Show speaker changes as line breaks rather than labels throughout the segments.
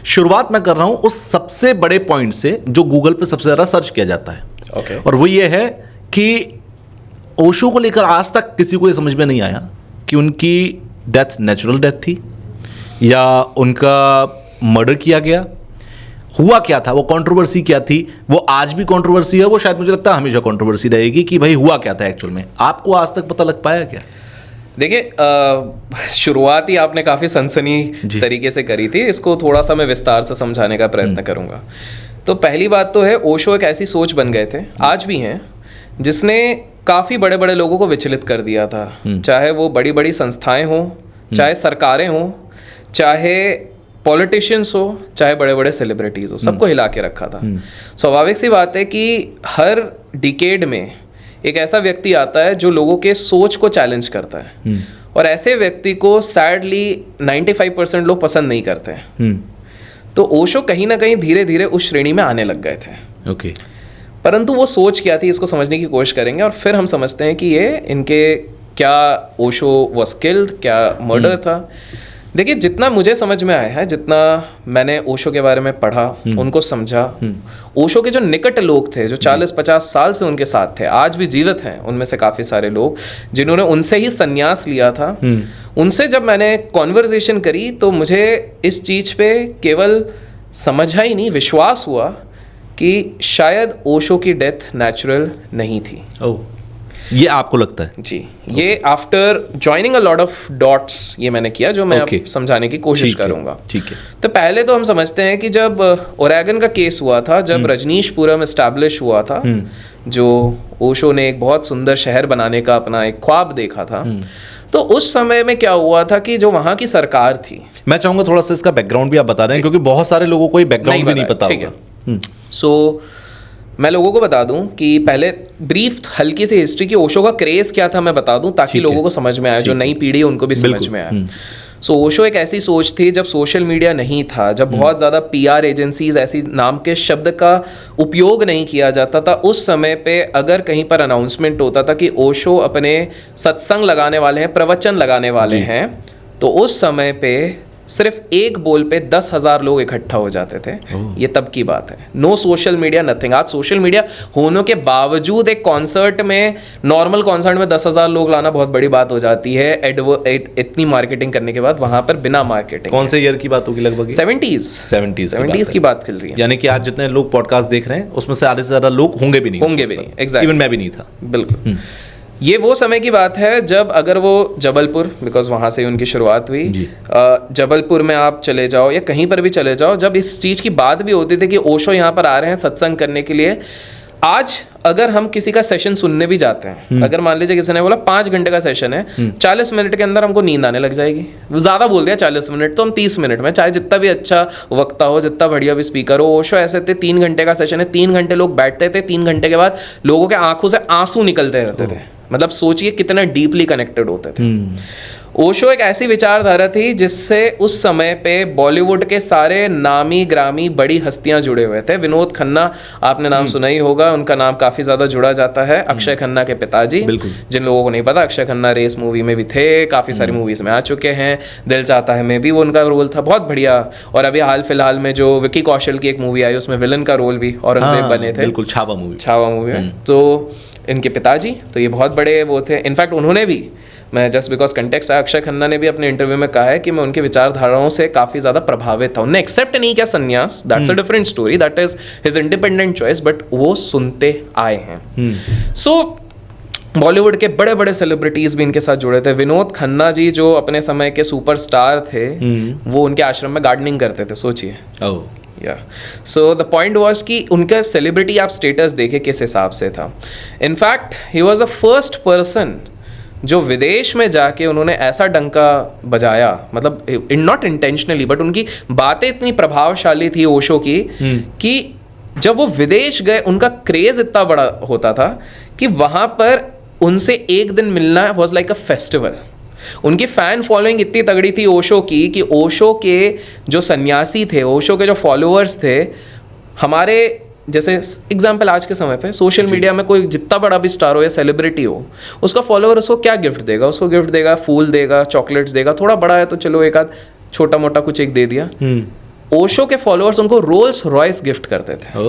शुरुआत मैं कर रहा हूं उस सबसे बड़े पॉइंट से जो गूगल पे सबसे ज़्यादा सर्च किया जाता है।
Okay.
और वो ये है कि ओशो को लेकर आज तक किसी को ये समझ में नहीं आया कि उनकी डेथ नेचुरल डेथ थी या उनका मर्डर किया गया, हुआ क्या था, वो कंट्रोवर्सी क्या थी। वो आज भी कंट्रोवर्सी है, वो शायद मुझे लगता है हमेशा कंट्रोवर्सी रहेगी कि भाई हुआ क्या था एक्चुअल में। आपको आज तक पता लग पाया क्या?
देखिए, शुरुआत ही आपने काफ़ी सनसनी तरीके से करी थी, इसको थोड़ा सा मैं विस्तार से समझाने का प्रयत्न करूंगा। तो पहली बात तो है, ओशो एक ऐसी सोच बन गए थे, आज भी हैं, जिसने काफ़ी बड़े बड़े लोगों को विचलित कर दिया था। चाहे वो बड़ी बड़ी संस्थाएं हों, चाहे सरकारें हों, चाहे पॉलिटिशियंस हो, चाहे बड़े बड़े सेलिब्रिटीज़ हो, सबको हिला के रखा था। स्वाभाविक सी बात है कि हर डिकेड में एक ऐसा व्यक्ति आता है जो लोगों के सोच को चैलेंज करता है, और ऐसे व्यक्ति को सैडली 95% लोग पसंद नहीं करते हैं। तो ओशो कहीं ना कहीं धीरे धीरे उस श्रेणी में आने लग गए थे।
ओके।
परंतु वो सोच क्या थी, इसको समझने की कोशिश करेंगे और फिर हम समझते हैं कि ये इनके क्या ओशो वॉज स्किल्ड, क्या मर्डर था। देखिए, जितना मुझे समझ में आया है, जितना मैंने ओशो के बारे में पढ़ा, उनको समझा, ओशो के जो निकट लोग थे, जो 40-50 साल से उनके साथ थे, आज भी जीवित हैं उनमें से काफ़ी सारे लोग जिन्होंने उनसे ही संन्यास लिया था, उनसे जब मैंने कॉन्वर्जेशन करी तो मुझे इस चीज़ पे केवल समझा ही नहीं, विश्वास हुआ कि शायद ओशो की डेथ नेचुरल नहीं थी।
ओह, ये आपको लगता है?
जी, ये after joining a lot of dots ये मैंने किया, जो मैं अब समझाने की कोशिश करूंगा।
ठीक है।
तो पहले तो हम समझते हैं कि जब ओरेगन का केस हुआ था, जब रजनीशपुरम एस्टैब्लिश हुआ था, जो ओशो ने एक बहुत सुंदर शहर बनाने का अपना एक ख्वाब देखा था, तो उस समय में क्या हुआ था कि जो वहाँ की सरकार थी,
मैं चाहूंगा थोड़ा सा इसका बैकग्राउंड भी आप बता दें, क्योंकि बहुत सारे लोगों को ये बैकग्राउंड भी नहीं पता होगा।
सो मैं लोगों को बता दूं कि पहले ब्रीफ हल्की सी हिस्ट्री की ओशो का क्रेज क्या था मैं बता दूं, ताकि लोगों को समझ में आए, जो नई पीढ़ी उनको भी समझ में आए। सो ओशो एक ऐसी सोच थी, जब सोशल मीडिया नहीं था, जब बहुत ज़्यादा PR एजेंसीज ऐसी नाम के शब्द का उपयोग नहीं किया जाता था, उस समय पे अगर कहीं पर अनाउंसमेंट होता था कि ओशो अपने सत्संग लगाने वाले हैं, प्रवचन लगाने वाले हैं, तो उस समय पे सिर्फ एक बोल पे 10,000 लोग इकट्ठा हो जाते थे। ये तब की बात है। No social media, nothing. आज सोशल मीडिया होने के बावजूद एक कॉन्सर्ट में, नॉर्मल कॉन्सर्ट में 10,000 लोग लाना बहुत बड़ी बात हो जाती है। इतनी मार्केटिंग करने के बाद वहां पर बिना मार्केटिंग।
कौन से ईयर की बात होगी? लगभग
70s की बात चल रही है।
यानी कि आज जितने लोग पॉडकास्ट देख रहे हैं उसमें से आधे से ज्यादा लोग होंगे भी नहीं।
एग्जैक्टली।
इवन मैं भी नहीं था।
बिल्कुल। ये वो समय की बात है जब अगर वो जबलपुर, बिकॉज वहाँ से उनकी शुरुआत हुई, जबलपुर में आप चले जाओ या कहीं पर भी चले जाओ, जब इस चीज़ की बात भी होती थी कि ओशो यहाँ पर आ रहे हैं सत्संग करने के लिए। आज अगर हम किसी का सेशन सुनने भी जाते हैं, अगर मान लीजिए किसी ने बोला 5 घंटे का सेशन है, 40 मिनट के अंदर हमको नींद आने लग जाएगी। ज़्यादा बोल दिया 40 मिनट, तो हम 30 मिनट में, चाहे जितना भी अच्छा वक्ता हो, जितना बढ़िया भी स्पीकर हो। ओशो ऐसे थे, 3 घंटे का सेशन है, 3 घंटे लोग बैठते थे, 3 घंटे के बाद लोगों के आंखों से आंसू निकलते रहते थे। मतलब सोचिए कितना डीपली कनेक्टेड होते थे। ओशो एक ऐसी विचारधारा थी जिससे उस समय पे बॉलीवुड के सारे नामी ग्रामी बड़ी हस्तियां जुड़े हुए थे। विनोद खन्ना, आपने नाम सुना ही होगा, उनका नाम काफ़ी ज़्यादा जुड़ा जाता है। अक्षय खन्ना के पिताजी, जिन लोगों को नहीं पता, अक्षय खन्ना रेस मूवी में भी थे, काफ़ी सारी मूवीज़ में आ चुके हैं। दिल चाहता है में भी वो उनका रोल था, बहुत बढ़िया। और अभी हाल फिलहाल में जो विक्की कौशल की एक मूवी आई, उसमें विलन का रोल भी औरंगजेब बने थे।
बिल्कुल, छावा मूवी
में। तो इनके पिताजी तो ये बहुत बड़े वो थे। इनफैक्ट उन्होंने भी, मैं जस्ट बिकॉज कंटेक्स्ट है, अक्षय खन्ना ने भी अपने इंटरव्यू में कहा है कि मैं उनकी विचारधाराओं से काफ़ी ज़्यादा प्रभावित था। उन्होंने एक्सेप्ट नहीं किया संन्यास, that's a different story, that is his independent choice, but वो सुनते आए हैं। सो बॉलीवुड के बड़े बड़े सेलिब्रिटीज़ भी इनके साथ जुड़े थे। विनोद खन्ना जी जो अपने समय के सुपरस्टार थे, वो उनके आश्रम में गार्डनिंग करते थे, सोचिए। सो द पॉइंट वॉज कि उनका सेलिब्रिटी आप स्टेटस देखे किस हिसाब से था। In fact he was the first person जो विदेश में जाके उन्होंने ऐसा डंका बजाया, मतलब नॉट इंटेंशनली, बट उनकी बातें इतनी प्रभावशाली थी ओशो की कि जब वो विदेश गए, उनका क्रेज इतना बड़ा होता था कि वहाँ पर उनसे एक दिन मिलना वॉज लाइक अ फेस्टिवल। उनकी फ़ैन फॉलोइंग इतनी तगड़ी थी ओशो की कि ओशो के जो सन्यासी थे, ओशो के जो फॉलोअर्स थे, हमारे जैसे एग्जाम्पल आज के समय पे सोशल मीडिया में कोई जितना बड़ा भी स्टार हो या सेलिब्रिटी हो, उसका फॉलोअर उसको क्या गिफ्ट देगा? उसको गिफ्ट देगा, फूल देगा, चॉकलेट्स देगा, थोड़ा बड़ा है तो चलो एक आध छोटा मोटा कुछ एक दे दिया। ओशो के फॉलोअर्स उनको रोल्स रॉयस गिफ्ट करते थे।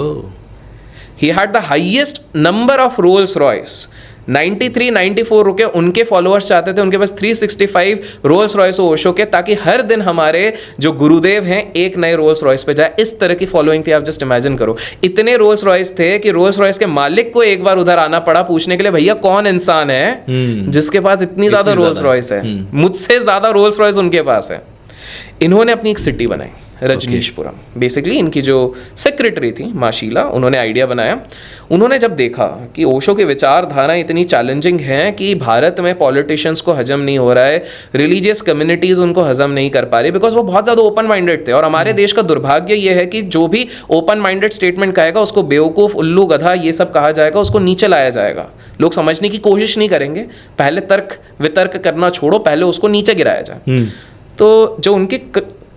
He had the highest number of Rolls Royce. 93 94 रुके उनके फॉलोअर्स चाहते थे उनके पास 365 रोल्स रॉयस हो ओशो के, ताकि हर दिन हमारे जो गुरुदेव हैं एक नए रोल्स रॉयस पे जाए। इस तरह की फॉलोइंग थी। आप जस्ट इमेजिन करो, इतने रोल्स रॉयस थे कि रोल्स रॉयस के मालिक को एक बार उधर आना पड़ा पूछने के लिए, भैया कौन इंसान है जिसके पास इतनी ज्यादा रोल्स रॉयस है? मुझसे ज्यादा रोल्स रॉयस उनके पास है। इन्होंने अपनी एक सिटी बनाई, रजनीशपुरम। बेसिकली इनकी जो सेक्रेटरी थी माशीला, उन्होंने आइडिया बनाया। उन्होंने जब देखा कि ओशो की विचारधारा इतनी चैलेंजिंग है कि भारत में पॉलिटिशियंस को हजम नहीं हो रहा है, रिलीजियस कम्युनिटीज उनको हजम नहीं कर पा रही, बिकॉज वो बहुत ज़्यादा ओपन माइंडेड थे। और हमारे देश का दुर्भाग्य ये है कि जो भी ओपन माइंडेड स्टेटमेंट कहेगा उसको बेवकूफ़, उल्लू, गधा ये सब कहा जाएगा, उसको नीचे लाया जाएगा। लोग समझने की कोशिश नहीं करेंगे। पहले तर्क वितर्क करना छोड़ो, पहले उसको नीचे गिराया जाए। तो जो उनके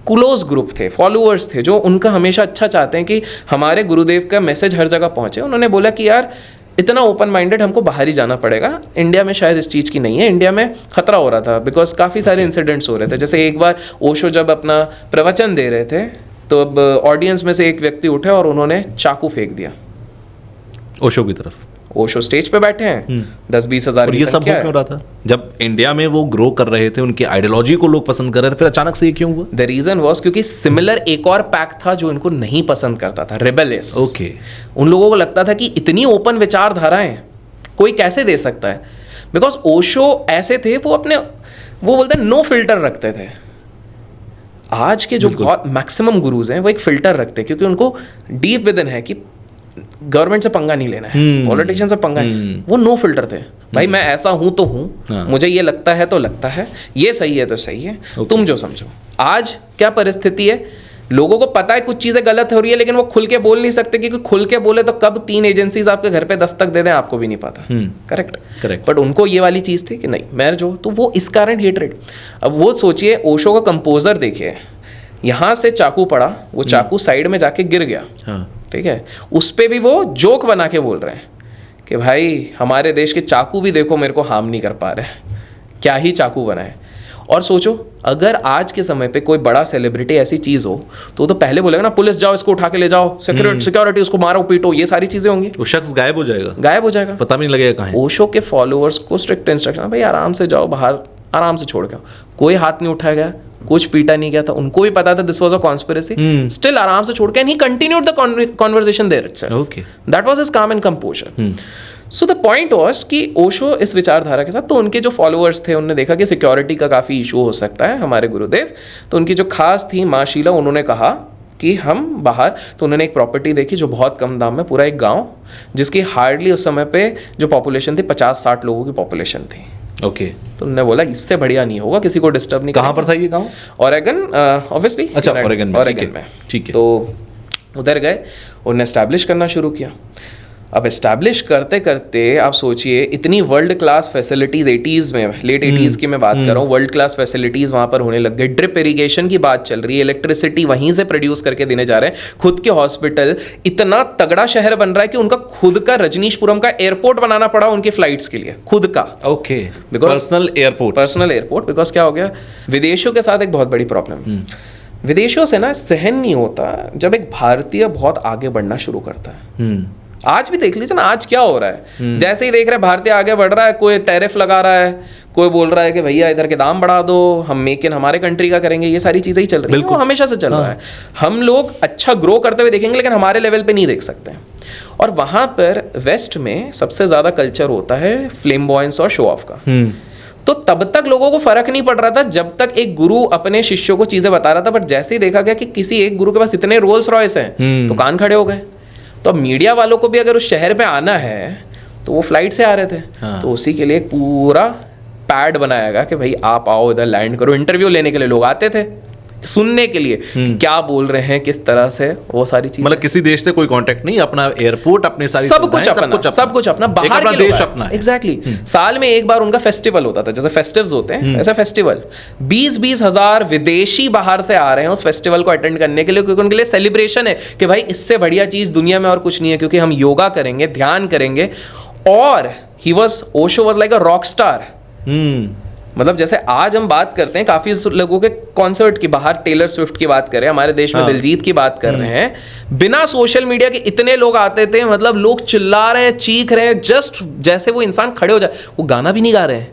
क्लोज ग्रुप थे, फॉलोअर्स थे, जो उनका हमेशा अच्छा चाहते हैं कि हमारे गुरुदेव का मैसेज हर जगह पहुंचे, उन्होंने बोला कि यार इतना ओपन माइंडेड हमको बाहर ही जाना पड़ेगा। इंडिया में शायद इस चीज़ की नहीं है। इंडिया में खतरा हो रहा था बिकॉज काफ़ी सारे इंसिडेंट्स हो रहे थे। जैसे एक बार ओशो जब अपना प्रवचन दे रहे थे तो अब ऑडियंस में से एक व्यक्ति उठे और उन्होंने चाकू फेंक दिया
ओशो की तरफ।
ओशो स्टेज पे बैठे हैं, 10-20 हज़ार
और ये सब हो क्यों रहा था? जब इंडिया में वो ग्रो कर रहे थे, उनकी आइडियोलॉजी को लोग पसंद कर रहे थे, फिर अचानक से ये क्यों हुआ?
द रीजन वॉज क्योंकि सिमिलर एक और पैक था जो इनको नहीं पसंद करता था, रिबेलियस।
ओके।
उन लोगों को लगता था कि इतनी ओपन विचारधाराएं कोई कैसे दे सकता है। बिकॉज ओशो ऐसे थे, वो बोलते नो फिल्टर रखते थे। आज के जो बहुत मैक्सिमम गुरुज हैं वो एक फिल्टर रखते हैं, क्योंकि उनको डीप विद इन है कि गवर्नमेंट से पंगा नहीं लेना है, पॉलिटिशियन से पंगा नहीं। वो नो फिल्टर थे, भाई मैं ऐसा हूं तो हूं, मुझे ये लगता है तो लगता है, ये सही है तो सही है, तुम जो समझो। आज क्या परिस्थिति है, लोगों को पता है कुछ चीजें गलत हो रही है, लेकिन वो खुल के बोल नहीं सकते, क्योंकि खुल के बोले तो कब 3 एजेंसीज आपके घर पे दस्तक दे दें आपको भी नहीं पता। करेक्ट। बट उनको ये वाली चीज थी कि नहीं मैं जो, तो वो इस कारण हेटरेड। अब वो सोचिए, ओशो का कंपोजर देखिए, यहाँ से चाकू पड़ा, वो चाकू साइड में जाके गिर गया, ठीक है, उस पे भी वो जोक बना के बोल रहे हैं कि भाई हमारे देश के चाकू भी देखो मेरे को हार्म नहीं कर पा रहे, क्या ही चाकू बनाए। और सोचो अगर आज के समय पे कोई बड़ा सेलिब्रिटी ऐसी चीज हो तो पहले बोलेगा ना पुलिस जाओ इसको उठा के ले जाओ, सिक्योरिटी उसको मारो पीटो, ये सारी चीजें होंगी।
वो शख्स गायब हो जाएगा, पता भी नहीं लगेगा कहाँ है।
ओशो के फॉलोअर्स को स्ट्रिक्ट इंस्ट्रक्शन, भाई आराम से जाओ बाहर, आराम से छोड़ के आओ, कोई हाथ नहीं उठाया गया, कुछ पीटा नहीं गया था। उनको भी पता था this was a conspiracy, still आराम से छोड़ के, एंड ही continued the conversation there itself.
Okay,
that was his काम and composer. So the point was कि ओशो इस विचारधारा के साथ, तो उनके जो फॉलोअर्स थे उन्होंने देखा कि सिक्योरिटी का काफ़ी इशू हो सकता है हमारे गुरुदेव, तो उनकी जो खास थी माँ शीला, उन्होंने कहा कि हम बाहर, तो उन्होंने एक प्रॉपर्टी देखी जो बहुत कम दाम में, पूरा एक गांव जिसकी हार्डली उस समय पे जो पॉपुलेशन थी 50-60 लोगों की पॉपुलेशन थी।
ओके।
तो उन्होंने बोला इससे बढ़िया नहीं होगा, किसी को डिस्टर्ब नहीं।
कहाँ पर था ये गांव?
Oregon, obviously.
अच्छा, ओरेगन में, ठीक है।
तो उधर गए, उन्होंने एस्टैब्लिश करना शुरू किया। अब एस्टैब्लिश करते करते आप सोचिए, इतनी वर्ल्ड क्लास फैसिलिटीज़ 80s में, लेट 80s की मैं बात कर रहा हूँ, वर्ल्ड क्लास फैसिलिटीज़ वहाँ पर होने लग गई। ड्रिप इरीगेशन की बात चल रही है, इलेक्ट्रिसिटी वहीं से प्रोड्यूस करके देने जा रहे हैं, खुद के हॉस्पिटल, इतना तगड़ा शहर बन रहा है कि उनका खुद का रजनीशपुरम का एयरपोर्ट बनाना पड़ा उनकी फ्लाइट्स के लिए, खुद का।
Okay, personal airport.
बिकॉज क्या हो गया, विदेशियों के साथ एक बहुत बड़ी प्रॉब्लम, विदेशियों से ना सहन नहीं होता जब एक भारतीय बहुत आगे बढ़ना शुरू करता है। आज भी देख लीजिए ना, आज क्या हो रहा है, जैसे ही देख रहे हैं भारतीय आगे बढ़ रहा है, कोई टैरिफ लगा रहा है, कोई बोल रहा है कि भैया इधर के दाम बढ़ा दो, हम मेक इन हमारे कंट्री का करेंगे, ये सारी चीजें ही चल रही हैं, वो हमेशा से चल रहा है। हम लोग अच्छा ग्रो करते हुए देखेंगे, लेकिन हमारे लेवल पे नहीं देख सकते हैं। और वहां पर वेस्ट में सबसे ज्यादा कल्चर होता है फ्लेम्बॉयंस और शो ऑफ का। तो तब तक लोगों को फर्क नहीं पड़ रहा था जब तक एक गुरु अपने शिष्यों को चीजें बता रहा था, बट जैसे ही देखा गया कि किसी एक गुरु के पास इतने रोल्स रॉयस हैं, तो कान खड़े हो गए। तो अब मीडिया वालों को भी अगर उस शहर पे आना है तो वो फ्लाइट से आ रहे थे, तो उसी के लिए एक पूरा पैड बनाया गया कि भाई आप आओ इधर लैंड करो। इंटरव्यू लेने के लिए लोग आते थे, सुनने के लिए कि क्या बोल रहे हैं, किस तरह से, वो सारी चीजें।
मतलब किसी देश से कोई कांटेक्ट नहीं, अपना एयरपोर्ट, अपने सारी
सब कुछ अपना, बाहर के
देश अपना।
एग्जैक्टली। साल में एक बार उनका फेस्टिवल होता था, जैसे फेस्टिवल्स होते हैं ऐसा फेस्टिवल, 20-20 हजार विदेशी बाहर से आ रहे हैं उस फेस्टिवल को अटेंड करने के लिए, क्योंकि उनके लिए सेलिब्रेशन है कि भाई इससे बढ़िया चीज दुनिया में और कुछ नहीं है, क्योंकि हम योगा करेंगे, ध्यान करेंगे। और Osho was like a rock star. मतलब जैसे आज हम बात करते हैं काफी लोगों के कॉन्सर्ट की, बाहर टेलर स्विफ्ट की बात करें, हमारे देश में दिलजीत की बात कर रहे हैं, बिना सोशल मीडिया के इतने लोग आते थे, मतलब लोग चिल्ला रहे हैं, चीख रहे हैं, जस्ट जैसे वो इंसान खड़े हो जाए, वो गाना भी नहीं गा रहे हैं,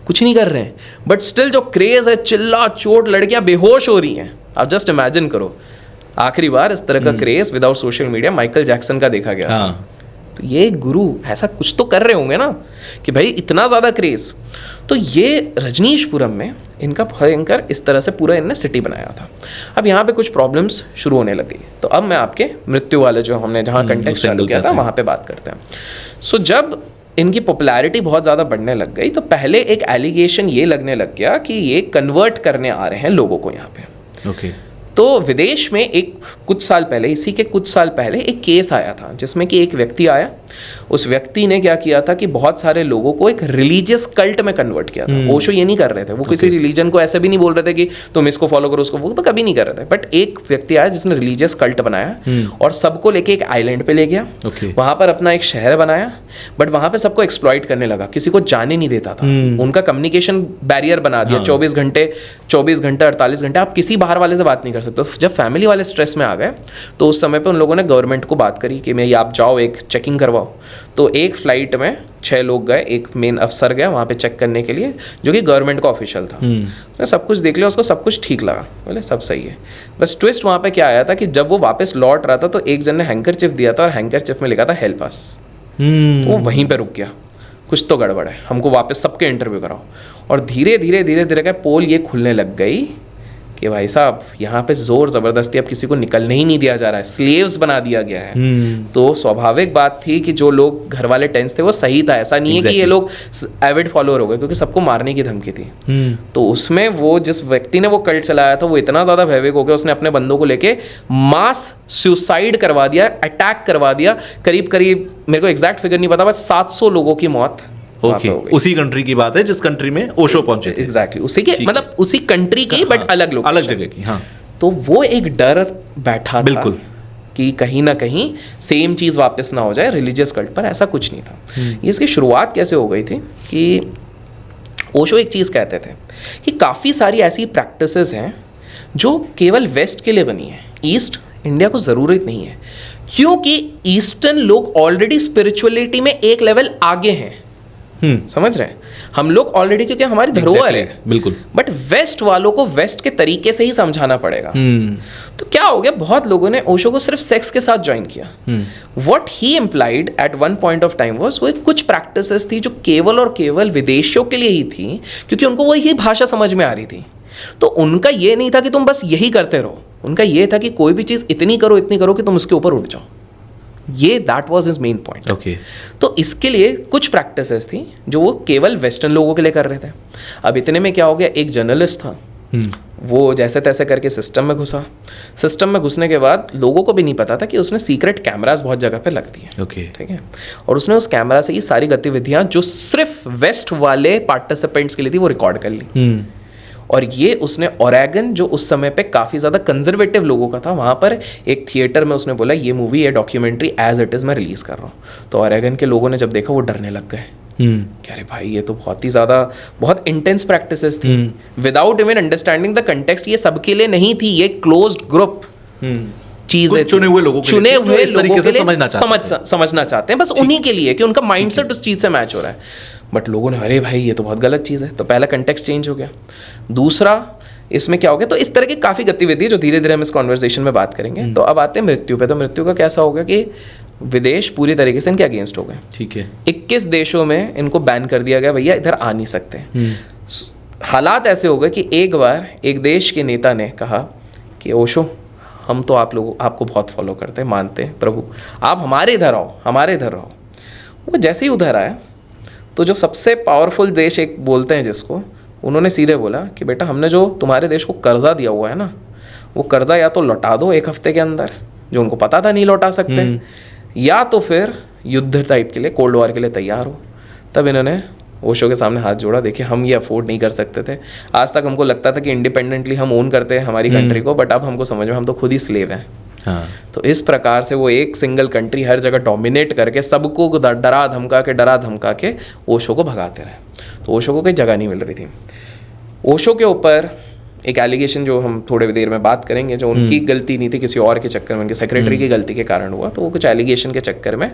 कुछ नहीं कर रहे हैं, बट स्टिल जो क्रेज है, चिल्ला चोट, लड़कियां बेहोश हो रही हैं। आप जस्ट इमेजिन करो, आखिरी बार इस तरह का craze without social media Michael Jackson का देखा गया। तो ये गुरु ऐसा कुछ तो कर रहे होंगे ना कि भाई इतना ज़्यादा क्रेज। तो ये रजनीशपुरम में इनका भयंकर इस तरह से पूरा इनने सिटी बनाया था। अब यहाँ पे कुछ प्रॉब्लम्स शुरू होने लग गई। तो अब मैं आपके मृत्यु वाले जो हमने जहाँ कंटेक्स्ट चालू किया था वहाँ पे बात करते हैं। सो जब इनकी पॉपुलैरिटी बहुत ज़्यादा बढ़ने लग गई तो पहले एक एलिगेशन ये लगने लग गया कि ये कन्वर्ट करने आ रहे हैं लोगों को यहाँ पे।
ओके।
तो विदेश में कुछ साल पहले, इसी के कुछ साल पहले एक केस आया था जिसमें कि एक व्यक्ति आया, उस व्यक्ति ने क्या किया था कि बहुत सारे लोगों को एक रिलीजियस कल्ट में कन्वर्ट किया था। ओशो ये नहीं कर रहे थे, वो किसी रिलीजन को ऐसे भी नहीं बोल रहे थे कि तुम इसको फॉलो करो उसको, वो तो कभी नहीं कर रहे थे। बट एक व्यक्ति आया जिसने रिलीजियस कल्ट बनाया और सबको लेके एक आइलैंड पे ले गया, वहां पर अपना एक शहर बनाया, बट वहां पे सबको एक्सप्लॉइट करने लगा, किसी को जाने नहीं देता था, उनका कम्युनिकेशन बैरियर बना दिया। 24 घंटे 48 घंटे आप किसी बाहर वाले से बात नहीं कर सकते। जब फैमिली वाले स्ट्रेस में आ गए तो उस समय पे उन लोगों ने गवर्नमेंट को बात करी कि मैं आप जाओ एक चेकिंग करवाओ। तो एक फ्लाइट में 6 लोग गए, एक मेन अफसर गया वहाँ पे चेक करने के लिए जो कि गवर्नमेंट का ऑफिशियल था। उसने सब कुछ देख लिया, उसको सब कुछ ठीक लगा, बोले सब सही है। बस ट्विस्ट वहाँ पे क्या आया था कि जब वो वापस लौट रहा था तो एक जन ने हैंकरचिफ दिया था और हैंकरचिफ में लिखा था हेल्प अस। तो वो वहीं पे रुक गया, कुछ तो गड़बड़ है, हमको वापस सबके इंटरव्यू कराओ। और धीरे धीरे क्या पोल ये खुलने लग गई कि भाई साहब यहाँ पे जोर ज़बरदस्ती अब किसी को निकलने ही नहीं दिया जा रहा है, स्लेव्स बना दिया गया है। तो स्वाभाविक बात थी कि जो लोग घर वाले टेंस थे वो सही था, ऐसा नहीं है कि ये लोग एविड फॉलोअर हो गए, क्योंकि सबको मारने की धमकी थी। तो उसमें वो जिस व्यक्ति ने वो कल्ट चलाया था वो इतना ज़्यादा भयभीत हो गया, उसने अपने बंदों को लेके मास सुसाइड करवा दिया, अटैक करवा दिया। करीब मेरे को एग्जैक्ट फिगर नहीं पता, बस 700 लोगों की मौत।
ओके, उसी कंट्री की बात है जिस कंट्री में ओशो पहुंचे थे।
एग्जैक्टली उसी के, मतलब उसी कंट्री की, बट अलग लोग,
अलग जगह की। हाँ,
तो वो एक डर बैठा था
बिल्कुल
कि कहीं ना कहीं सेम चीज वापस ना हो जाए रिलीजियस कल्ट पर। ऐसा कुछ नहीं था। इसकी शुरुआत कैसे हो गई थी कि ओशो एक चीज कहते थे कि काफी सारी ऐसी प्रैक्टिसेस हैं जो केवल वेस्ट के लिए बनी है, ईस्ट इंडिया को जरूरत नहीं है, क्योंकि ईस्टर्न लोग ऑलरेडी स्पिरिचुअलिटी में एक लेवल आगे हैं। समझ रहे हैं हम लोग ऑलरेडी, क्योंकि हमारी धरोहर है।
बिल्कुल।
बट वेस्ट वालों को वेस्ट के तरीके से ही समझाना पड़ेगा। तो क्या हो गया, बहुत लोगों ने ओशो को सिर्फ सेक्स के साथ ज्वाइन किया। What he implied at one point of time was, वो कुछ प्रैक्टिसेस थी जो केवल और केवल विदेशियों के लिए ही थी, क्योंकि उनको वही भाषा समझ में आ रही थी। तो उनका ये नहीं था कि तुम बस यही करते रहो, उनका ये था कि कोई भी चीज़ इतनी करो कि तुम उसके ऊपर उठ जाओ। ये that was his main point.
Okay.
तो इसके लिए कुछ प्रैक्टिसेस थी जो वो केवल वेस्टर्न लोगों के लिए कर रहे थे। अब इतने में क्या हो गया, एक जर्नलिस्ट था, वो जैसे तैसे करके सिस्टम में घुसा। सिस्टम में घुसने के बाद लोगों को भी नहीं पता था कि उसने सीक्रेट कैमरास बहुत जगह पे लगती हैं।
ओके।
ठीक है। और उसने उस कैमरा से ये सारी गतिविधियां जो सिर्फ वेस्ट वाले पार्टिसिपेंट्स के लिए थी वो रिकॉर्ड कर ली। और ये उसने ओरेगन, जो उस समय पे काफ़ी ज़्यादा कंजर्वेटिव लोगों का था, वहाँ पर एक थिएटर में उसने बोला ये मूवी, ये डॉक्यूमेंट्री एज इट इज़ मैं रिलीज़ कर रहा हूँ। तो ओरेगन के लोगों ने जब देखा वो डरने लग गए। कह रहे भाई ये तो बहुत ही ज़्यादा बहुत इंटेंस प्रैक्टिसेस थी, without even understanding the context. ये सबके लिए नहीं थी, ये क्लोज्ड ग्रुप चीज़ें,
चुने हुए लोगों के लिए
समझना चाहते हैं, बस उन्हीं के लिए कि उनका माइंडसेट उस चीज़ से मैच हो रहा है। बट लोगों ने अरे भाई ये तो बहुत गलत चीज़ है। तो पहला कंटेक्स्ट चेंज हो गया। दूसरा इसमें क्या हो गया, तो इस तरह की काफ़ी गतिविधि जो धीरे धीरे हम इस कॉन्वर्सेशन में बात करेंगे। तो अब आते हैं मृत्यु पे। तो मृत्यु का कैसा हो गया कि विदेश पूरी तरीके से इनके अगेंस्ट हो गए।
ठीक है।
21 देशों में इनको बैन कर दिया गया, भैया इधर आ नहीं सकते। हालात ऐसे हो गए कि एक बार एक देश के नेता ने कहा कि ओशो हम तो आपको बहुत फॉलो करते हैं, मानते हैं प्रभु, आप हमारे इधर आओ, हमारे इधर रहो। वो जैसे ही उधर आया तो जो सबसे पावरफुल देश एक बोलते हैं जिसको, उन्होंने सीधे बोला कि बेटा हमने जो तुम्हारे देश को कर्जा दिया हुआ है ना, वो कर्जा या तो लौटा दो 1 हफ्ते के अंदर, जो उनको पता था नहीं लौटा सकते, या तो फिर युद्ध टाइप के लिए, कोल्ड वॉर के लिए तैयार हो। तब इन्होंने ओशो के सामने हाथ जोड़ा। देखिए हम ये अफोर्ड नहीं कर सकते थे, आज तक हमको लगता था कि इंडिपेंडेंटली हम ओन करते हैं हमारी कंट्री को, बट अब हमको समझ में हम तो खुद ही स्लेव हैं। हाँ। तो इस प्रकार से वो एक सिंगल कंट्री हर जगह डोमिनेट करके सबको डरा धमका के ओशो को भगाते रहे। तो ओशो को कोई जगह नहीं मिल रही थी। ओशो के ऊपर एक एलिगेशन जो हम थोड़े देर में बात करेंगे, जो उनकी गलती नहीं थी, किसी और के चक्कर में, उनके सेक्रेटरी की गलती के कारण हुआ, तो वो कुछ एलिगेशन के चक्कर में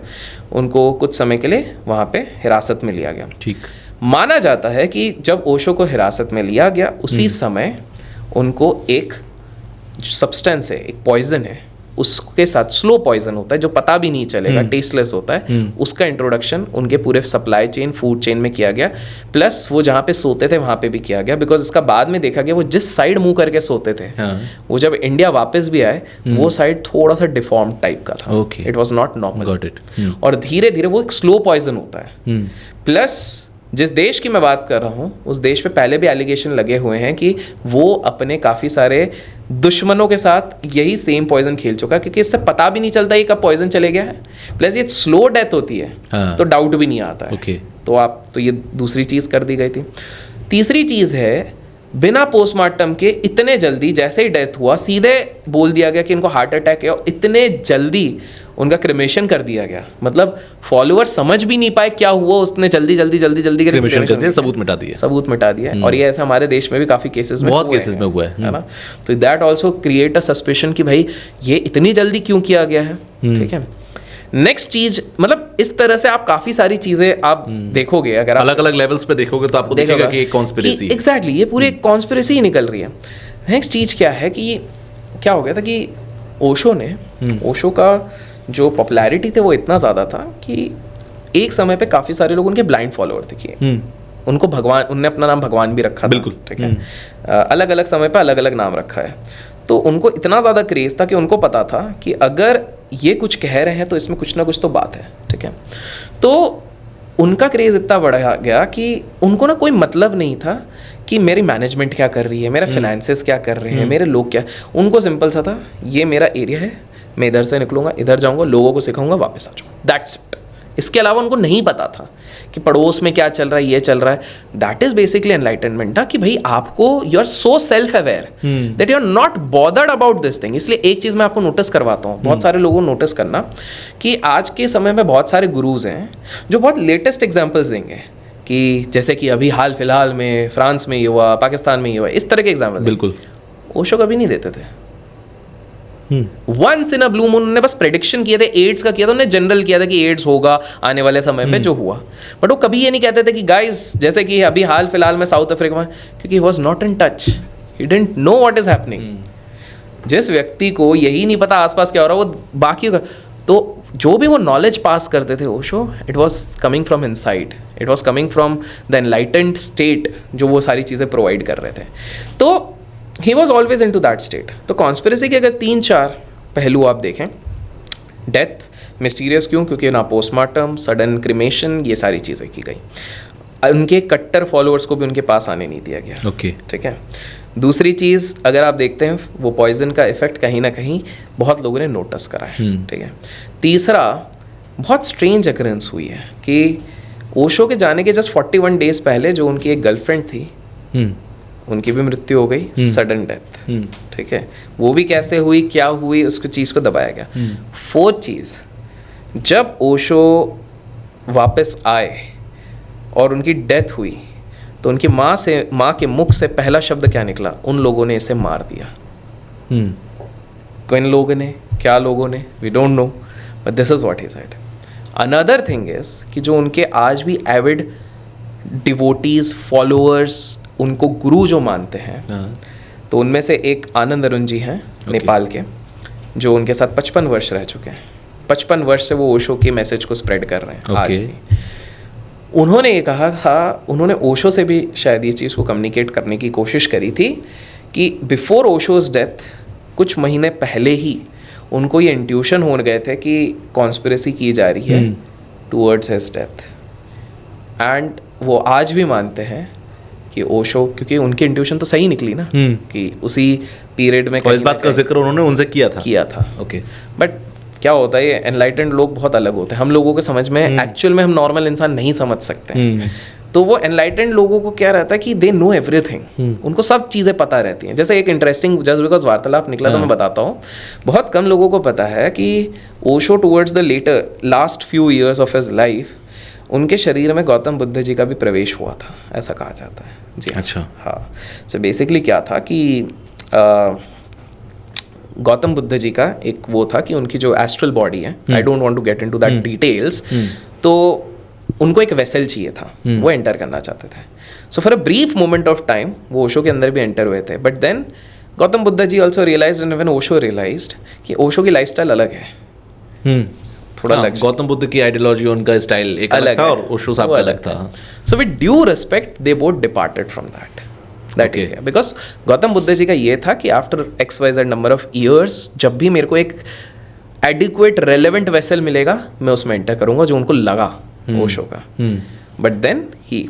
उनको कुछ समय के लिए वहाँ पे हिरासत में लिया गया।
ठीक।
माना जाता है कि जब ओशो को हिरासत में लिया गया उसी समय उनको एक सब्सटेंस है, एक पॉइजन है, उसके साथ स्लो पॉइजन होता है जो पता भी नहीं चलेगा, टेस्टलेस होता है, उसका इंट्रोडक्शन उनके पूरे सप्लाई चेन, फूड चेन में किया गया। प्लस वो जहाँ पे सोते थे वहाँ पे भी किया गया, बिकॉज इसका बाद में देखा गया वो जिस साइड मुंह करके सोते थे, वो जब इंडिया वापस भी आए वो साइड थोड़ा सा डिफॉर्म टाइप का था। It was not normal. और धीरे धीरे वो एक स्लो पॉइजन होता है। प्लस जिस देश की मैं बात कर रहा हूँ उस देश पे पहले भी एलिगेशन लगे हुए हैं कि वो अपने काफ़ी सारे दुश्मनों के साथ यही सेम पॉइजन खेल चुका, क्योंकि इससे पता भी नहीं चलता ये कब पॉइजन चले गया है। प्लस ये स्लो डेथ होती है, तो डाउट भी नहीं आता है। तो ये दूसरी चीज़ कर दी गई थी। तीसरी चीज़ है, बिना पोस्टमार्टम के इतने जल्दी जैसे ही डेथ हुआ सीधे बोल दिया गया कि इनको हार्ट अटैक है, और इतने जल्दी उनका क्रिमेशन कर दिया गया। मतलब फॉलोअर समझ भी नहीं पाए क्या हुआ, उसने जल्दी क्रिमेशन कर दिया, सबूत मिटा दिया। और ये ऐसा हमारे देश में भी काफ़ी केसेस में
बहुत केसेस में हुआ है
ना। तो that also create a suspicion कि भाई ये इतनी जल्दी क्यों किया गया है। ठीक है। नेक्स्ट चीज, मतलब इस तरह से आप काफी सारी चीजें आप देखोगे, अगर
अलग अलग लेवल्स पे देखोगे तो आपको दिखेगा कि एक कॉन्स्पिरेसी,
एग्जैक्टली ये पूरी एक कॉन्स्पिरेसी ही निकल रही है। नेक्स्ट चीज क्या है कि क्या हो गया था कि ओशो का जो पॉपुलैरिटी थे वो इतना ज़्यादा था कि एक समय पे काफ़ी सारे लोग उनके ब्लाइंड फॉलोअर थे। उनको भगवान, उनने अपना नाम भगवान भी रखा था।
बिल्कुल।
ठीक है। अलग अलग समय पे अलग अलग नाम रखा है। तो उनको इतना ज़्यादा क्रेज़ था कि उनको पता था कि अगर ये कुछ कह रहे हैं तो इसमें कुछ ना कुछ तो बात है। ठीक है। तो उनका क्रेज़ इतना बढ़ा गया कि उनको ना कोई मतलब नहीं था कि मेरी मैनेजमेंट क्या कर रही है, मेरे फाइनेंसेस क्या कर रहे हैं, मेरे लोग क्या। उनको सिंपल सा था, ये मेरा एरिया है, मैं इधर से निकलूंगा, इधर जाऊंगा, लोगों को सिखाऊंगा, वापस आ जाऊंगा, दैट्स इट। इसके अलावा उनको नहीं पता था कि पड़ोस में क्या चल रहा है, ये चल रहा है। दैट इज बेसिकली एनलाइटनमेंट, कि भाई आपको you are so self aware that you are not bothered about this thing. इसलिए एक चीज़ मैं आपको नोटिस करवाता हूँ, बहुत सारे लोगों को नोटिस करना कि आज के समय में बहुत सारे गुरुज हैं जो बहुत लेटेस्ट एग्जाम्पल्स देंगे कि जैसे कि अभी हाल फिलहाल में फ्रांस में ये हुआ, पाकिस्तान में ये हुआ, इस तरह के एग्जाम्पल।
बिल्कुल।
ओशो कभी नहीं देते थे। Once in a blue moon उन्होंने बस प्रेडिक्शन किए थे, एड्स का किया था, उन्होंने जनरल किया था कि एड्स होगा आने वाले समय पे, जो हुआ। बट वो कभी ये नहीं कहते थे कि गाइस, जैसे कि अभी हाल फिलहाल में साउथ अफ्रीका में, क्योंकि he was not in touch, he didn't know what is happening. जिस व्यक्ति को यही नहीं पता आसपास क्या हो रहा है, वो बाकी का, तो जो भी वो नॉलेज पास करते थे Osho, it was coming from inside, it was coming from the enlightened state, जो वो सारी चीज़ें प्रोवाइड कर रहे थे। तो he was always into that state. तो कॉन्स्पिरेसी के अगर 3-4 पहलू आप देखें, डेथ मिस्टीरियस क्यों, क्योंकि ना पोस्टमार्टम, सडन क्रिमेशन, ये सारी चीज़ें की गई। उनके कट्टर फॉलोअर्स को भी उनके पास आने नहीं दिया गया।
ओके।
ठीक है। दूसरी चीज़ अगर आप देखते हैं, वो पॉइजन का इफेक्ट कहीं ना कहीं बहुत लोगों ने नोटिस करा है। ठीक है। तीसरा, बहुत स्ट्रेंज अकरेंस हुई है कि ओशो के जाने के जस्ट 41 डेज पहले जो उनकी एक गर्लफ्रेंड थी, उनकी भी मृत्यु हो गई, सडन डेथ। ठीक है। वो भी कैसे हुई, क्या हुई, उसको चीज़ को दबाया गया। फोर्थ चीज़, जब ओशो वापस आए और उनकी डेथ हुई तो उनकी माँ के मुख से पहला शब्द क्या निकला, उन लोगों ने इसे मार दिया। किन लोगों ने, क्या लोगों ने, we don't know, but this is what he said. Another thing is कि जो उनके आज भी एविड डिवोटीज, फॉलोअर्स, उनको गुरु जो मानते हैं, तो उनमें से एक आनंद अरुण जी हैं नेपाल के, जो उनके साथ 55 वर्ष रह चुके हैं। 55 वर्ष से वो ओशो के मैसेज को स्प्रेड कर रहे हैं आज भी। उन्होंने ये कहा था, उन्होंने ओशो से भी शायद ये चीज़ को कम्युनिकेट करने की कोशिश करी थी कि बिफोर ओशोज डेथ, कुछ महीने पहले ही उनको ये इंट्यूशन हो गए थे कि कॉन्स्पिरेसी की जा रही है टूवर्ड्स हिज डेथ। एंड वो आज भी मानते हैं कि ओशो, क्योंकि उनकी इंट्यूशन तो सही निकली ना, कि उसी पीरियड में
इस बात का जिक्र उन्होंने उनसे किया था।
ओके। बट क्या होता है, ये एनलाइटेंड लोग बहुत अलग होते हैं, हम लोगों के समझ में एक्चुअल में हम नॉर्मल इंसान नहीं समझ सकते। तो वो एनलाइटेंड लोगों को क्या रहता है कि दे नो एवरीथिंग, उनको सब चीज़ें पता रहती हैं। जैसे एक इंटरेस्टिंग, जस्ट बिकॉज वार्तालाप निकला तो मैं बताता हूँ, बहुत कम लोगों को पता है कि Osho towards the last few years of his life, उनके शरीर में गौतम बुद्ध जी का भी प्रवेश हुआ था, ऐसा कहा जाता है जी।
अच्छा।
हाँ, सो बेसिकली क्या था कि गौतम बुद्ध जी का एक वो था कि उनकी जो एस्ट्रल बॉडी है, I don't want to get into that details, तो उनको एक वेसल चाहिए था, वो एंटर करना चाहते थे। So for a brief moment of time वो ओशो के अंदर भी एंटर हुए थे, but then Gautam Buddha ji also realised and when Osho realised कि ओशो की लाइफस्टाइल अलग है, थोड़ा अलग।
गौतम बुद्ध की आइडियोलॉजी, उनका स्टाइल एक अलग था और ओशो साहब का अलग था।
So with due respect they both departed from that area, because Gautam Buddha ji का ये था कि after XYZ number of years जब भी मेरे को एक एडिक्वेट रेलेवेंट वेसल मिलेगा मैं उसमें एंटर करूंगा, जो उनको लगा ओशो का। But then he